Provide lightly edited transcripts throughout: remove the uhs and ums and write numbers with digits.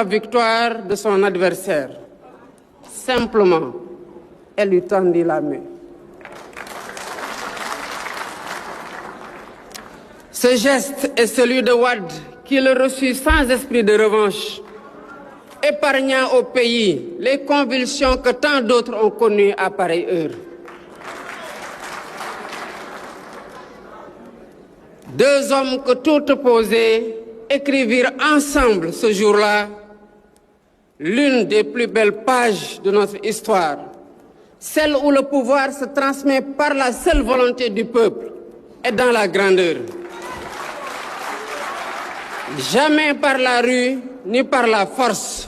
la victoire de son adversaire. Simplement, elle lui tendit la main. Ce geste est celui de Wade, qui le reçut sans esprit de revanche, épargnant au pays les convulsions que tant d'autres ont connues à pareille heure. Deux hommes que tout opposés écrivirent ensemble ce jour-là l'une des plus belles pages de notre histoire, celle où le pouvoir se transmet par la seule volonté du peuple et dans la grandeur. Jamais par la rue ni par la force.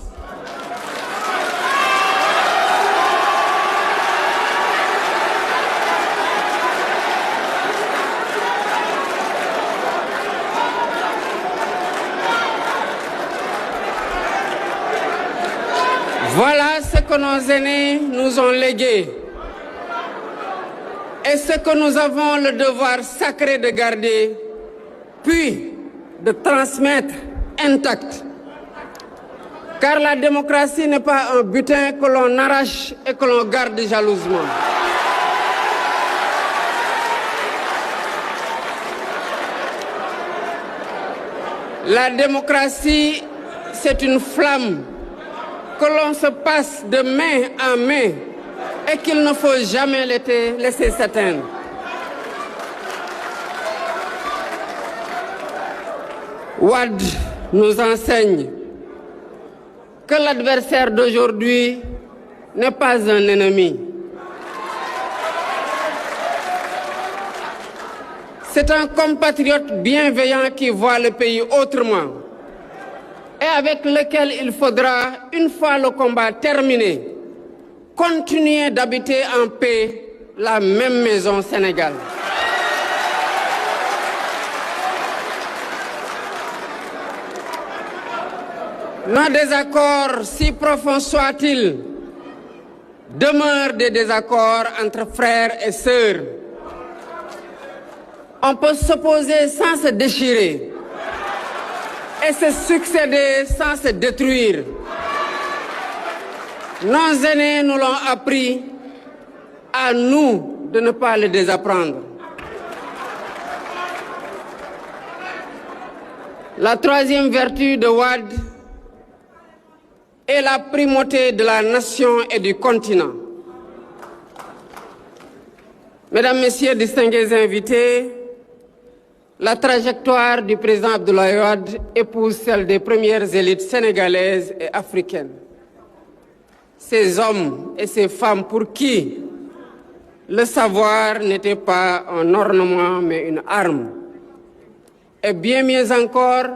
Voilà ce que nos aînés nous ont légué et ce que nous avons le devoir sacré de garder, puis de transmettre intact. Car la démocratie n'est pas un butin que l'on arrache et que l'on garde jalousement. La démocratie, c'est une flamme que l'on se passe de main en main et qu'il ne faut jamais laisser s'éteindre. Wade nous enseigne que l'adversaire d'aujourd'hui n'est pas un ennemi. C'est un compatriote bienveillant qui voit le pays autrement et avec lequel il faudra, une fois le combat terminé, continuer d'habiter en paix la même maison Sénégal. Nos désaccords, si profonds soient-ils, demeurent des désaccords entre frères et sœurs. On peut s'opposer sans se déchirer et se succéder sans se détruire. Nos aînés nous l'ont appris, à nous de ne pas le désapprendre. La troisième vertu de Wade est la primauté de la nation et du continent. Mesdames, Messieurs, distingués invités, la trajectoire du président Abdoulaye Wade épouse celle des premières élites sénégalaises et africaines. Ces hommes et ces femmes pour qui le savoir n'était pas un ornement mais une arme. Et bien mieux encore,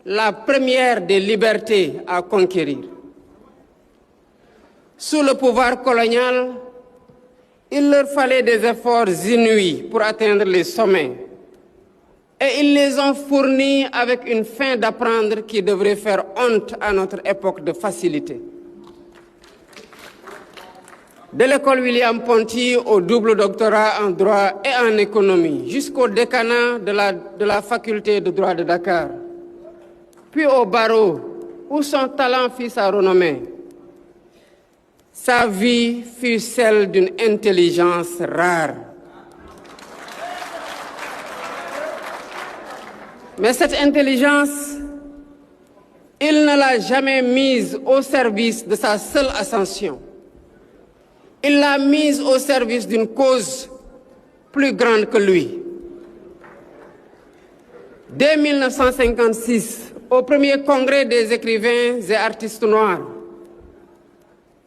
la première des libertés à conquérir. Sous le pouvoir colonial, il leur fallait des efforts inouïs pour atteindre les sommets. Et ils les ont fournis avec une faim d'apprendre qui devrait faire honte à notre époque de facilité. De l'école William Ponty au double doctorat en droit et en économie, jusqu'au décanat de la faculté de droit de Dakar, puis au barreau, où son talent fit sa renommée. Sa vie fut celle d'une intelligence rare. Mais cette intelligence, il ne l'a jamais mise au service de sa seule ascension. Il l'a mise au service d'une cause plus grande que lui. Dès 1956, au premier congrès des écrivains et artistes noirs,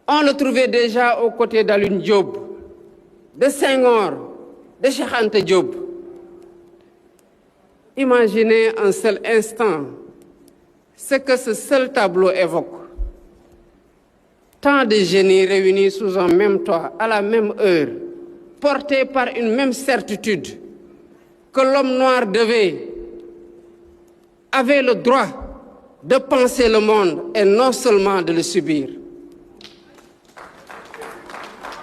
on le trouvait déjà aux côtés d'Alioune Diop, de Senghor, de Cheikh Anta Diop. Imaginez un seul instant ce que ce seul tableau évoque. Tant de génies réunis sous un même toit, à la même heure, portés par une même certitude, que l'homme noir avait le droit de penser le monde et non seulement de le subir.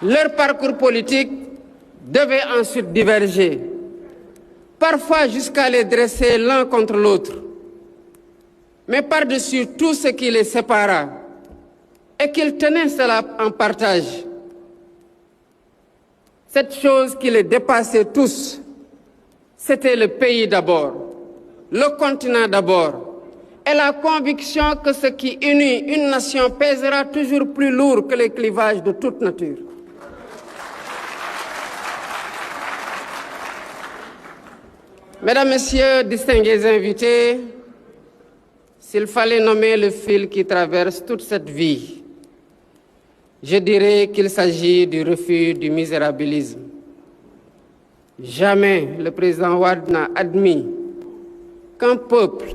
Leur parcours politique devait ensuite diverger, parfois jusqu'à les dresser l'un contre l'autre. mais par-dessus tout ce qui les sépara, et qu'ils tenaient cela en partage. Cette chose qui les dépassait tous, c'était le pays d'abord, le continent d'abord, et la conviction que ce qui unit une nation pèsera toujours plus lourd que les clivages de toute nature. Mesdames, Messieurs, distingués invités, s'il fallait nommer le fil qui traverse toute cette vie, je dirais qu'il s'agit du refus du misérabilisme. Jamais le président Wade n'a admis qu'un peuple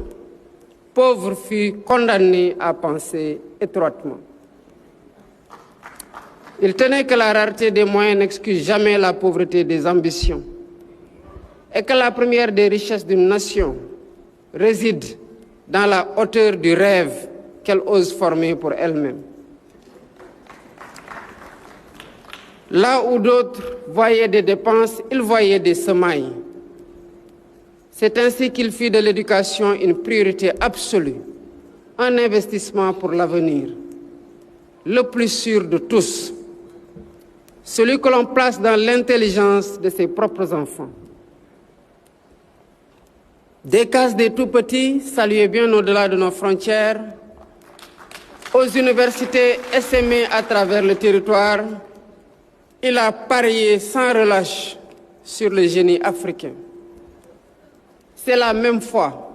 pauvre fût condamné à penser étroitement. Il tenait que la rareté des moyens n'excuse jamais la pauvreté des ambitions et que la première des richesses d'une nation réside dans la hauteur du rêve qu'elle ose former pour elle-même. Là où d'autres voyaient des dépenses, il voyait des semailles. C'est ainsi qu'il fit de l'éducation une priorité absolue, un investissement pour l'avenir, le plus sûr de tous, celui que l'on place dans l'intelligence de ses propres enfants. Des cases des tout-petits, salués bien au-delà de nos frontières, aux universités essaimées à travers le territoire, il a parié sans relâche sur le génie africain. C'est la même foi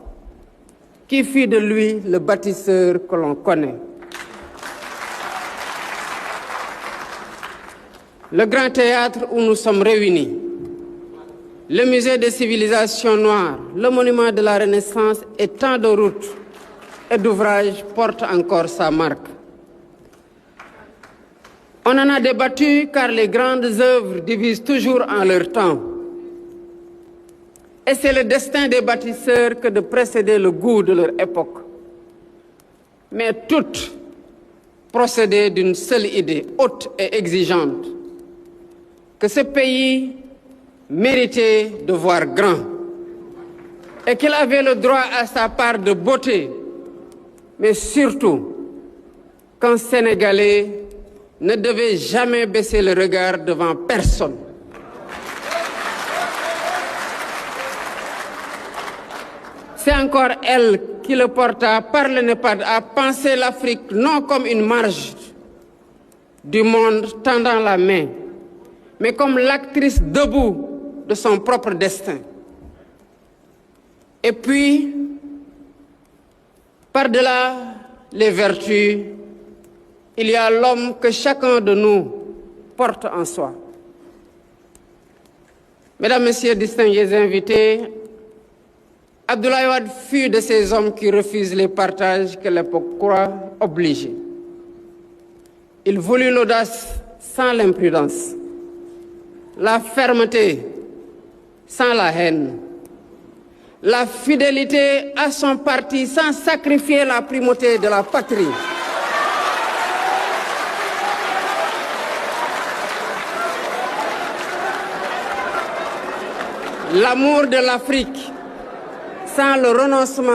qui fit de lui le bâtisseur que l'on connaît. Le grand théâtre où nous sommes réunis, le musée des civilisations noires, le monument de la Renaissance et tant de routes et d'ouvrages portent encore sa marque. On en a débattu car les grandes œuvres divisent toujours en leur temps. Et c'est le destin des bâtisseurs que de précéder le goût de leur époque. Mais toutes procédaient d'une seule idée, haute et exigeante, que ce pays méritait de voir grand et qu'il avait le droit à sa part de beauté, mais surtout qu'un Sénégalais ne devait jamais baisser le regard devant personne. C'est encore elle qui le porta par le NEPAD à penser l'Afrique non comme une marge du monde tendant la main, mais comme l'actrice debout de son propre destin. Et puis, par-delà les vertus, il y a l'homme que chacun de nous porte en soi. Mesdames, Messieurs, distingués invités, Abdoulaye Wade fut de ces hommes qui refusent les partages que l'époque croit obligés. Il voulut l'audace sans l'imprudence, la fermeté sans la haine, la fidélité à son parti sans sacrifier la primauté de la patrie. L'amour de l'Afrique sans le renoncement